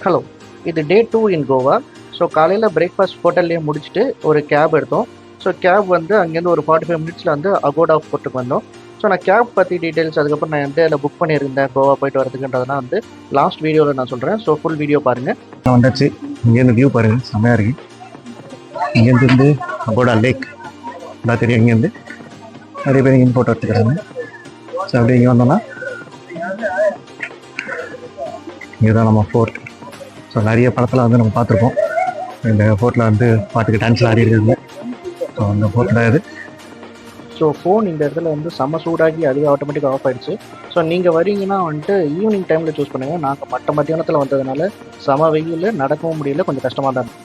Hello, இது டே 2 இன் Goa. So காலையில் breakfast ஹோட்டல்லேயே முடிச்சுட்டு ஒரு கேப் எடுத்தோம். ஸோ கேப் வந்து அங்கேருந்து ஒரு 45 மினிட்ஸில் வந்து அகோடா போர்ட்டுக்கு வந்தோம். ஸோ நான் கேப் பற்றி டீட்டெயில்ஸ் அதுக்கப்புறம் நான் எந்த இதில் புக் பண்ணியிருந்தேன் கோவா போயிட்டு வரதுக்குன்றதெல்லாம் வந்து லாஸ்ட் வீடியோவில் நான் சொல்கிறேன். ஸோ ஃபுல் வீடியோ பாருங்கள். வந்தாச்சு. இங்கேருந்து வியூ பாருங்கள், செம்மையாக இருக்குது. இங்கேருந்து அகோடா லேக் எல்லாம் தெரியும். இங்கேருந்து நிறைய பேர் இங்கே ஃபோட்டோ எடுத்துக்கிறாங்க. ஸோ அப்படியே இங்கே வந்தோம்னா இதுதான் நம்ம ஃபோர்ட். ஸோ நிறைய படத்தில் வந்து நம்ம பார்த்துருப்போம். இந்த ஃபோர்ட்டில் வந்து பாட்டுக்கு டான்ஸில் ஆடி இருக்குது. ஸோ அந்த ஃபோர்ட்டில் இது. ஸோ ஃபோன் இந்த இடத்துல வந்து செம்ம சூடாகி அதுவே ஆட்டோமேட்டிக்காக ஆஃப் ஆயிடுச்சு. ஸோ நீங்கள் வரீங்கன்னா வந்துட்டு ஈவினிங் டைமில் சூஸ் பண்ணுங்கள். நாங்கள் மத்தியானத்தில் வந்ததுனால செம வெயில், நடக்கவும் முடியல, கொஞ்சம் கஷ்டமாக தான் இருந்துச்சு.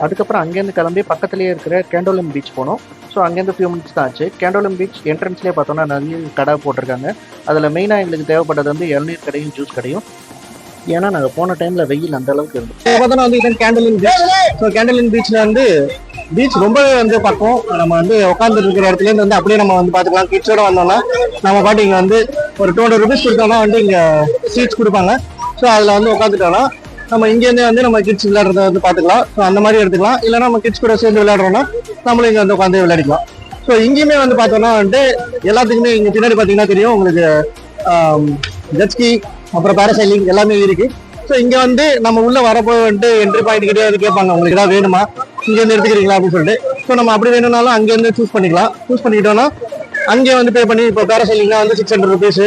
அதுக்கப்புறம் அங்கேருந்து கிளம்பி பக்கத்துலேயே இருக்கிற கேண்டோலிம் பீச் போனோம். ஸோ அங்கேருந்து ஃபியூ மினிட்ஸ் தான் ஆச்சு. கேண்டோலிம் பீச் என்ட்ரன்ஸ்லேயே பார்த்தோன்னா நிறைய கடை போட்டிருக்காங்க. அதில் மெயினாக எங்களுக்கு தேவைப்பட்டது வந்து இளநீர் கடையும் ஜூஸ் கடையும். ஏன்னா நாங்கள் போன டைமில் வெயில் அந்த அளவுக்கு இருந்துச்சு. பார்த்தோன்னா வந்து இதுதான் கேண்டலின் பீச். ஸோ கேண்டலின் பீச்சில் வந்து பீச் ரொம்பவே வந்து பக்கம். நம்ம வந்து உட்காந்துட்டு இருக்கிற இடத்துலேருந்து வந்து அப்படியே நம்ம வந்து பார்த்துக்கலாம். கிட்ஸோட வந்தோம்னா நம்ம பாட்டு இங்கே வந்து ஒரு 200 rupees கொடுத்தோம்னா வந்து இங்கே சீட்ஸ் கொடுப்பாங்க. ஸோ அதில் வந்து உட்காந்துட்டோம்னா நம்ம இங்கேருந்தே வந்து நம்ம கிட்ஸ் விளையாடுறத வந்து பார்த்துக்கலாம். ஸோ அந்த மாதிரி எடுத்துக்கலாம். இல்லை நம்ம கிட்ஸ் கூட சேர்ந்து விளையாடுறோம்னா நம்மளும் இங்கே வந்து உட்காந்து விளையாடிக்கலாம். ஸோ இங்கேயுமே வந்து பார்த்தோம்னா வந்துட்டு எல்லாத்துக்குமே இங்கே பின்னாடி பார்த்தீங்கன்னா தெரியும் உங்களுக்கு ஜெட்ஸ்கி அப்புறம் பேராசைலிங் எல்லாமே இருக்கு. ஸோ இங்கே வந்து நம்ம உள்ள வரப்போ வந்துட்டு என்ட்ரி பாயிண்ட் கிட்டே வந்து கேட்பாங்க, உங்களுக்கு ஏதாவது வேணுமா, இங்கேருந்து எடுத்துக்கிறீங்களா அப்படின்னு சொல்லிட்டு. ஸோ நம்ம அப்படி வேணும்னாலும் அங்கேருந்து சூஸ் பண்ணிக்கலாம். சூஸ் பண்ணிக்கிட்டோம்னா அங்கே வந்து பே பண்ணி இப்போ பேராசைலிங்னா வந்து 600 rupees,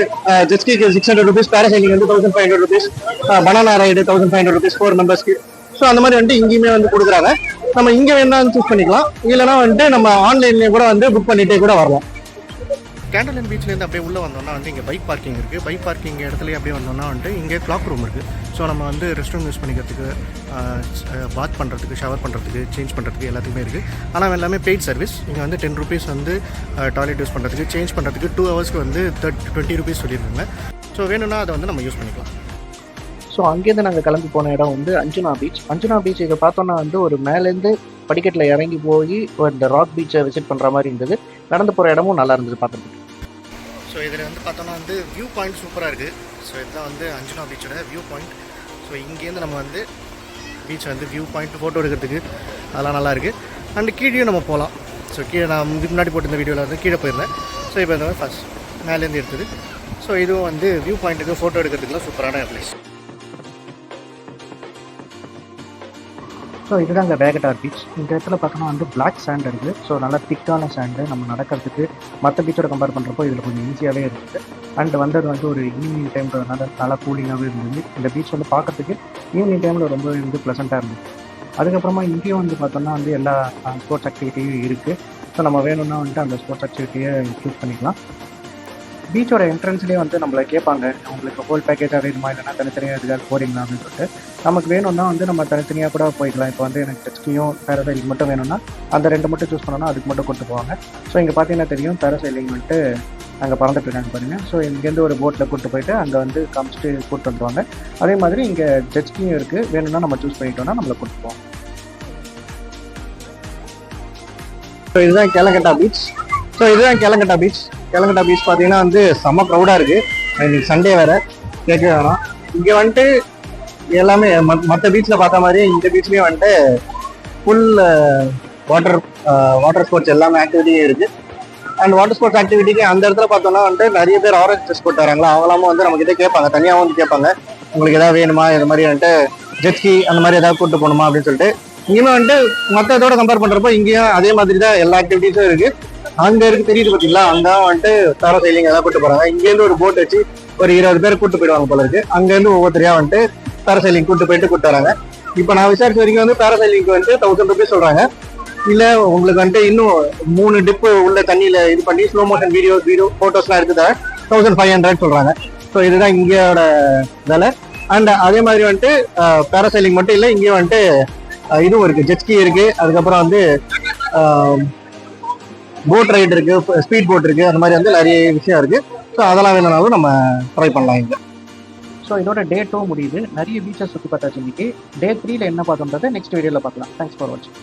ஜெட்ஸ்கிக்கு 600 rupees, பேராசைலிங் வந்து 1500 rupees, பனானா ரைடு 1500 rupees 4 மெம்பர்ஸ்க்கு. ஸோ அந்த மாதிரி வந்துட்டு இங்கேயுமே வந்து கொடுக்குறாங்க. நம்ம இங்கே வேணாலும் சூஸ் பண்ணிக்கலாம். இல்லைனா வந்துட்டு நம்ம ஆன்லைன்லேயே கூட வந்து புக் பண்ணிட்டே கூட வரலாம். கேண்டலின் பீச்லேருந்து அப்படியே உள்ளே வந்தோம்னா வந்து இங்கே பைக் பார்க்கிங் இருக்குது. பைக் பார்க்கிங் இடத்துலேயே அப்படியே வந்தோம்னா வந்துட்டு இங்கே கிளாக் ரூம் இருக்குது. ஸோ நம்ம வந்து ரெஸ்ட் ரூம் யூஸ் பண்ணிக்கிறதுக்கு, பாத் பண்ணுறதுக்கு, ஷவர் பண்ணுறதுக்கு, சேஞ்ச் பண்ணுறதுக்கு எல்லாத்துக்குமே இருக்குது. ஆனால் எல்லாமே பெய்ட் சர்வீஸ். இங்கே வந்து 10 rupees வந்து டாய்லெட் யூஸ் பண்ணுறதுக்கு, சேஞ்ச் பண்ணுறதுக்கு 2 hours வந்து 20 rupees சொல்லியிருக்காங்க. ஸோ வேணும்னா அதை வந்து நம்ம யூஸ் பண்ணிக்கலாம். ஸோ அங்கேருந்து நாங்கள் கிளம்பி போன இடம் வந்து அஞ்சுனா பீச். அஞ்சுனா பீச் இதை பார்த்தோன்னா வந்து ஒரு மேலேருந்து படிக்கட்டில் இறங்கி போய் இந்த ராக் பீச்சை விசிட் பண்ணுற மாதிரி இருந்தது. நடந்து போகிற இடமும் நல்லா இருந்தது பார்க்குறதுக்கு. ஸோ இதில் வந்து பார்த்தோன்னா வந்து வியூ பாயிண்ட் சூப்பராக இருக்குது. ஸோ இதுதான் வந்து அஞ்சுனா பீச்சோட வியூ பாயிண்ட். ஸோ இங்கேருந்து நம்ம வந்து பீச் வந்து வியூ பாயிண்ட் ஃபோட்டோ எடுக்கிறதுக்கு அதெல்லாம் நல்லாயிருக்கு. அண்டு கீழேயும் நம்ம போகலாம். ஸோ கீழே நான் முன்னாடி போட்டிருந்த வீடியோவில் வந்து கீழே போயிருந்தேன். ஸோ இப்போ இந்த ஃபஸ்ட் மேலேருந்து எடுத்தது. ஸோ இதுவும் வந்து வியூ பாயிண்ட்டுக்கு ஃபோட்டோ எடுக்கிறதுக்குலாம் சூப்பரான பிளேஸ். ஸோ இதுதான் இங்கே வேகட்டார் பீச். இந்த இடத்துல பார்த்தோன்னா வந்து பிளாக் சாண்ட் இருக்குது. ஸோ நல்லா திக்கான சாண்டு. நம்ம நடக்கிறதுக்கு மற்ற பீச்சோட கம்பேர் பண்ணுறப்போ இதில் கொஞ்சம் ஈஸியாகவே இருக்குது. அண்ட் வந்தது வந்து ஒரு ஈவினிங் டைம்ன்றதுனால நல்லா கூலிங்காகவே இருந்தது. இந்த பீச் வந்து பார்க்கறதுக்கு ஈவினிங் டைமில் ரொம்ப வந்து ப்ளசண்ட்டாக இருந்தது. அதுக்கப்புறமா இங்கேயும் வந்து பார்த்தோன்னா வந்து எல்லா ஸ்போர்ட்ஸ் ஆக்டிவிட்டியும் இருக்குது. ஸோ நம்ம வேணும்னா வந்துட்டு அந்த ஸ்போர்ட்ஸ் ஆக்டிவிட்டியை சூஸ் பண்ணிக்கலாம். பீச்சோட என்ட்ரன்ஸ்லேயே வந்து நம்மளை கேட்பாங்க, உங்களுக்கு ஹோல் பேக்கேஜாக வேணுமா, இல்லைனா தனித்தனியாக எதுக்காக போகிறீங்களா அப்படின்னு சொல்லிட்டு. நமக்கு வேணும்னா வந்து நம்ம தனித்தனியாக கூட போய்க்கலாம். இப்போ வந்து எனக்கு ஜெட்ஸ்கியும் பேராசைலிங் மட்டும் வேணும்னா அந்த 2 மட்டும் சூஸ் பண்ணோன்னா அதுக்கு மட்டும் கொண்டு போவாங்க. ஸோ இங்கே பார்த்தீங்கன்னா தெரியும், பேராசைலிங் வந்துட்டு அங்கே பறந்துட்டுருக்காங்க பாருங்கள். ஸோ இங்கேருந்து ஒரு போட்டில் கூப்பிட்டு போயிட்டு அங்கே வந்து காமிச்சிட்டு கூப்பிட்டு வந்துடுவாங்க. அதே மாதிரி இங்கே ஜெட்ஸ்கியும் இருக்குது. வேணும்னா நம்ம சூஸ் பண்ணிட்டோம்னா நம்மளை கூப்பிட்டு போவோம். ஸோ இதுதான் கேலங்கட்டா பீச். கேலங்கட்டா பீச் பார்த்தீங்கன்னா வந்து செம்ம க்ரௌடாக இருக்குது. இன்னைக்கு சண்டே வேறு, கேட்கவே வேணாம். இங்கே வந்துட்டு எல்லாமே மற்ற பீச்சில் பார்த்த மாதிரி இந்த பீச்லேயும் வந்துட்டு ஃபுல் வாட்டர் ஸ்போர்ட்ஸ் எல்லாமே ஆக்டிவிட்டியும் இருக்குது. அண்ட் வாட்டர் ஸ்போர்ட்ஸ் ஆக்டிவிட்டிக்கு அந்த இடத்துல பார்த்தோம்னா வந்துட்டு நிறைய பேர் ஆரஞ்ச் ட்ரெஸ் போட்டு வராங்களா, அவங்களாம வந்து நம்மக்கிட்ட கேட்பாங்க, தனியாக வந்து கேட்பாங்க, உங்களுக்கு எதாவது வேணுமா, இது மாதிரி வந்துட்டு ஜெட்ஸ்கி அந்த மாதிரி ஏதாவது கூப்பிட்டு போகணுமா அப்படின்னு சொல்லிட்டு. இனிமே வந்துட்டு மற்ற இதோட கம்பேர் பண்ணுறப்போ இங்கேயும் அதே மாதிரி தான் எல்லா ஆக்டிவிட்டீஸும் இருக்குது. அங்கே இருக்கு தெரியுது பார்த்தீங்களா, அங்கே வந்துட்டு பேராசைலிங் ஏதாவது கூட்டு போகிறாங்க. இங்கேருந்து ஒரு போட் வச்சு ஒரு 20 பேர் கூட்டு போயிடுவாங்க போல இருக்கு. அங்கேருந்து ஒவ்வொருத்தரையாக வந்துட்டு பேராசைலிங் கூட்டு கூட்டு வராங்க. இப்போ நான் விசாரிச்ச வரைக்கும் வந்து பேராசைலிங்க்கு வந்து 1000 rupees சொல்கிறாங்க. இல்லை உங்களுக்கு வந்துட்டு இன்னும் 3 டிப்பு உள்ள தண்ணியில் இது பண்ணி ஸ்லோ மோஷன் வீடியோ ஃபோட்டோஸ்லாம் எடுத்துதா 1500 சொல்கிறாங்க. ஸோ இதுதான் இங்கேயோட வேலை. அண்ட் அதே மாதிரி வந்துட்டு பேராசைலிங் மட்டும் இல்லை, இங்கேயும் வந்துட்டு இதுவும் இருக்குது, ஜெட்ஸ்கி இருக்குது, அதுக்கப்புறம் வந்து போட் ரைடு இருக்குது, ஸ்பீட் போட் இருக்குது, அந்த மாதிரி வந்து நிறைய விஷயம் இருக்குது. ஸோ அதெல்லாம் வேணும்னாலும் நம்ம ட்ரை பண்ணலாம் இங்கே. ஸோ இதோட டே 2 முடியுது. நிறைய பீச்சஸ் சுற்றி பார்த்தாச்சு. இன்னைக்கு டே 3ல என்ன பார்த்தோன்றதை நெக்ஸ்ட் வீடியோவில் பார்க்கலாம். தேங்க்ஸ் ஃபார் வாட்சிங்.